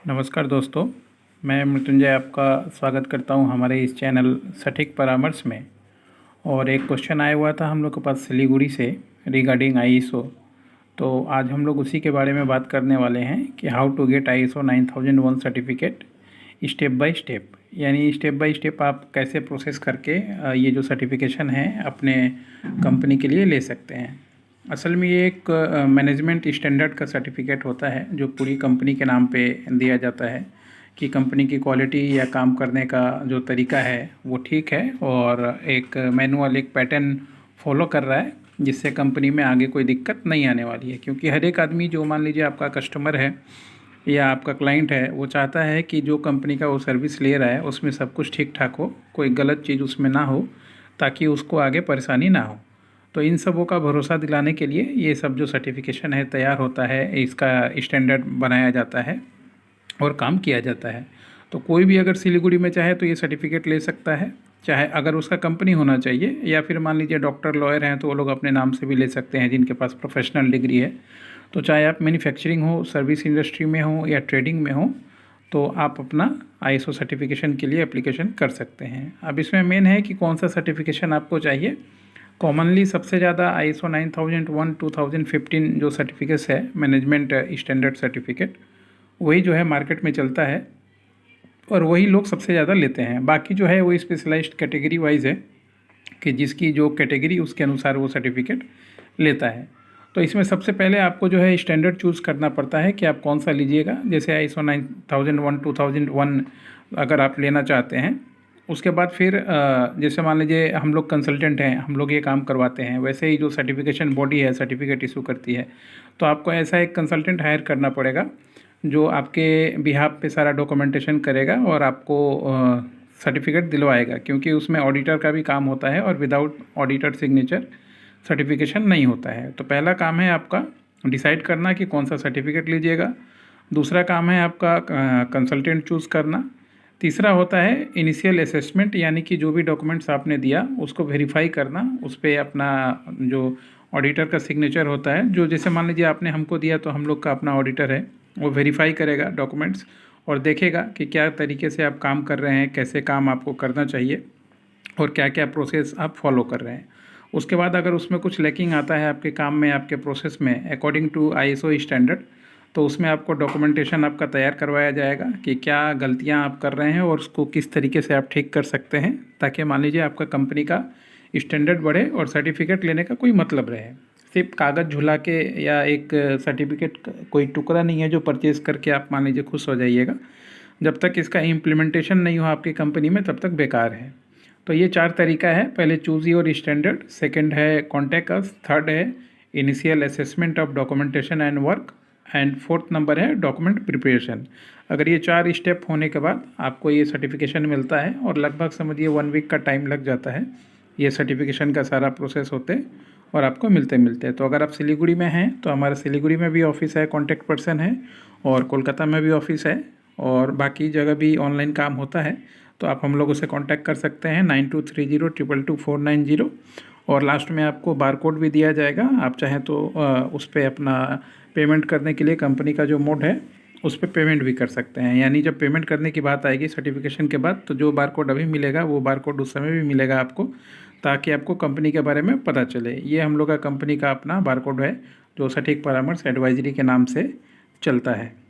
नमस्कार दोस्तों, मैं मृत्युंजय आपका स्वागत करता हूं हमारे इस चैनल सटीक परामर्श में। और एक क्वेश्चन आया हुआ था हम लोग के पास सिलीगुड़ी से रिगार्डिंग आईएसओ। तो आज हम लोग उसी के बारे में बात करने वाले हैं कि how to get ISO 9001 certificate step by step, यानी स्टेप बाय स्टेप आप कैसे प्रोसेस करके ये जो सर्टिफिकेशन है अपने कंपनी के लिए ले सकते हैं। असल में ये एक मैनेजमेंट स्टैंडर्ड का सर्टिफिकेट होता है जो पूरी कंपनी के नाम पे दिया जाता है कि कंपनी की क्वालिटी या काम करने का जो तरीका है वो ठीक है और एक मैनुअल एक पैटर्न फॉलो कर रहा है जिससे कंपनी में आगे कोई दिक्कत नहीं आने वाली है। क्योंकि हर एक आदमी जो मान लीजिए आपका कस्टमर है या आपका क्लाइंट है वो चाहता है कि जो कंपनी का वो सर्विस ले रहा है उसमें सब कुछ ठीक ठाक हो, कोई गलत चीज़ उसमें ना हो ताकि उसको आगे परेशानी ना हो। तो इन सबों का भरोसा दिलाने के लिए ये सब जो सर्टिफिकेशन है तैयार होता है, इसका स्टैंडर्ड बनाया जाता है और काम किया जाता है। तो कोई भी अगर सिलीगुड़ी में चाहे तो ये सर्टिफिकेट ले सकता है, चाहे अगर उसका कंपनी होना चाहिए या फिर मान लीजिए डॉक्टर लॉयर हैं तो वो लोग अपने नाम से भी ले सकते हैं जिनके पास प्रोफेशनल डिग्री है। तो चाहे आप मैन्युफैक्चरिंग हो, सर्विस इंडस्ट्री में हो या ट्रेडिंग में हो, तो आप अपना आईएसओ सर्टिफिकेशन के लिए एप्लीकेशन कर सकते हैं। अब इसमें मेन है कि कौन सा सर्टिफिकेशन आपको चाहिए। कॉमनली सबसे ज़्यादा आईएसओ 9001 2015 जो सर्टिफिकेट्स है मैनेजमेंट स्टैंडर्ड सर्टिफिकेट, वही जो है मार्केट में चलता है और वही लोग सबसे ज़्यादा लेते हैं। बाकी जो है वो स्पेशलाइज्ड कैटेगरी वाइज है कि जिसकी जो कैटेगरी उसके अनुसार वो सर्टिफिकेट लेता है। तो इसमें सबसे पहले आपको जो है स्टैंडर्ड चूज़ करना पड़ता है कि आप कौन सा लीजिएगा। जैसे आईएसओ 9001 2001 अगर आप लेना चाहते हैं, उसके बाद फिर जैसे मान लीजिए हम लोग कंसल्टेंट हैं, हम लोग ये काम करवाते हैं, वैसे ही जो सर्टिफिकेशन बॉडी है सर्टिफिकेट इशू करती है, तो आपको ऐसा एक कंसल्टेंट हायर करना पड़ेगा जो आपके बिहाफ पे सारा डॉक्यूमेंटेशन करेगा और आपको सर्टिफिकेट दिलवाएगा। क्योंकि उसमें ऑडिटर का भी काम होता है और विदाउट ऑडिटर सिग्नेचर सर्टिफिकेशन नहीं होता है। तो पहला काम है आपका डिसाइड करना कि कौन सा सर्टिफिकेट लीजिएगा। दूसरा काम है आपका कंसल्टेंट चूज़ करना। तीसरा होता है इनिशियल असेसमेंट, यानी कि जो भी डॉक्यूमेंट्स आपने दिया उसको वेरीफाई करना, उस पर अपना जो ऑडिटर का सिग्नेचर होता है, जो जैसे मान लीजिए आपने हमको दिया तो हम लोग का अपना ऑडिटर है, वो वेरीफाई करेगा डॉक्यूमेंट्स और देखेगा कि क्या तरीके से आप काम कर रहे हैं, कैसे काम आपको करना चाहिए और क्या क्या प्रोसेस आप फॉलो कर रहे हैं। उसके बाद अगर उसमें कुछ लैकिंग आता है आपके काम में, आपके प्रोसेस में अकॉर्डिंग टू आईएसओ स्टैंडर्ड, तो उसमें आपको डॉक्यूमेंटेशन आपका तैयार करवाया जाएगा कि क्या गलतियां आप कर रहे हैं और उसको किस तरीके से आप ठीक कर सकते हैं, ताकि मान लीजिए आपका कंपनी का स्टैंडर्ड बढ़े और सर्टिफिकेट लेने का कोई मतलब रहे। सिर्फ कागज़ झुला के या एक सर्टिफिकेट कोई टुकड़ा नहीं है जो परचेज़ करके आप मान लीजिए खुश हो जाइएगा। जब तक इसका इम्प्लीमेंटेशन नहीं हो आपकी कंपनी में तब तक बेकार है। तो ये 4 तरीका है। पहले चूज़ योर स्टैंडर्ड, सेकंड है कॉन्टैक्ट अस, थर्ड है initial assessment of documentation and work, and fourth number है डॉक्यूमेंट प्रिपरेशन। अगर ये 4 स्टेप होने के बाद आपको ये सर्टिफिकेशन मिलता है और लगभग समझिए 1 वीक का टाइम लग जाता है ये सर्टिफिकेशन का सारा प्रोसेस होते और आपको मिलते। तो अगर आप सिलीगुड़ी में हैं तो हमारे सिलीगुड़ी में भी ऑफिस है, कॉन्टैक्ट पर्सन है, और कोलकाता में भी ऑफिस है, और बाकी जगह भी ऑनलाइन काम होता है। तो आप हम लोगों से कांटेक्ट कर सकते हैं 9230222490, और लास्ट में आपको बारकोड भी दिया जाएगा। आप चाहें तो उस पर अपना पेमेंट करने के लिए कंपनी का जो मोड है उस पर पेमेंट भी कर सकते हैं। यानी जब पेमेंट करने की बात आएगी सर्टिफिकेशन के बाद, तो जो बारकोड अभी मिलेगा वो बारकोड उस समय भी मिलेगा आपको, ताकि आपको कंपनी के बारे में पता चले। ये हम लोग का कंपनी का अपना बारकोड है जो सटीक परामर्श एडवाइजरी के नाम से चलता है।